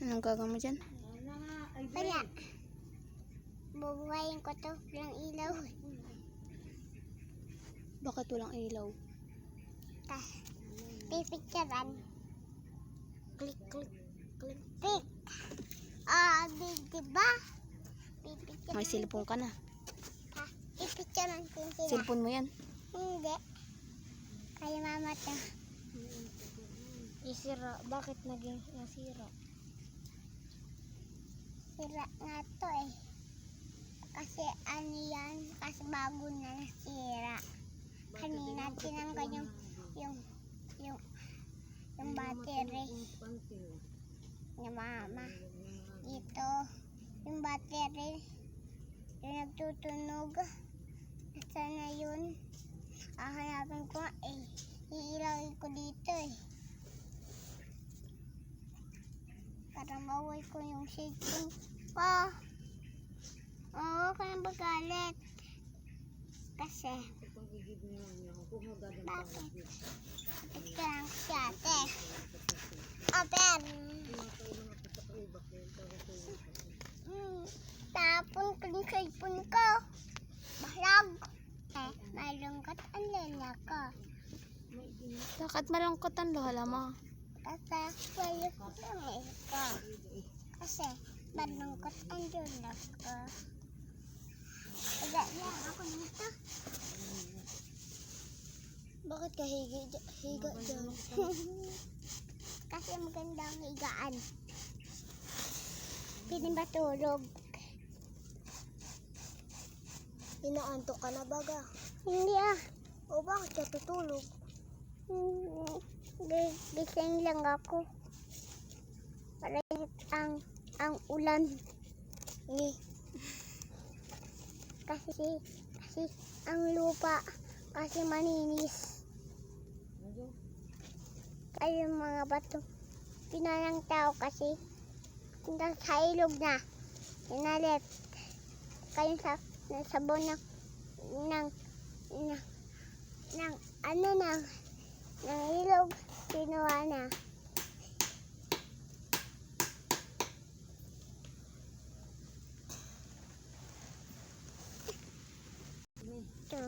Anong gagawin mo dyan? Wala. Bubuhayin ko to. Walang ilaw. Bakit walang ilaw? Pipicturean. Click, click, click. Pick. Diba? Pipicturean. May cellphone ka na. Pipicturean ko sila. Cellphone mo yan. Hindi. Kaya mama to. Isira. Bakit naging nasira? Sira nga to eh. Kasi ano yan? Kasi bago na nasira. Kanina tinanggal yung battery ni mama. Dito yung battery yung nagtutunog. Sana yun. Hahanapin ko eh. Iilagay ko dito eh. Para maway ko yung cellphone ko. Oo, kaya magalit. Kasi bakit? Ito lang si ate. Open. Tapon ko yung cellphone ko. Balag. Malungkot ang lela ko. Bakit malungkot ang lola mo? Kasi malungkot ang lela ko. Kasi malungkot ang lela ko. Higa lang ako nito. Bakit ka higa dyan? Kasi maganda ang higaan. Pwede ba tulog? Inaantok ka na baga? Hindi ah. O bakit ka tutulog? Gising lang ako. Para ang ulan. Kasi ang lupa kasi maninis. Kaya yung mga bato pinanang tao kasi sa ilog na pinalit kayo sa sabon ng ilog kinuha na. Ito.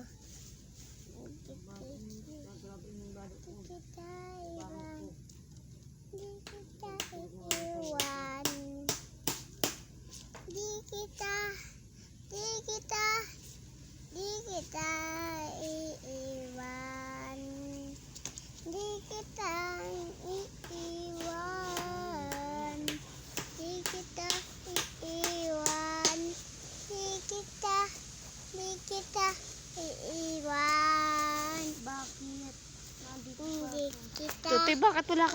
Di kita iiwan. Di kita iiwan. Di kita iiwan. Di kita iiwan. Bakit? Hindi kita. Tutoy, bakit wala ka?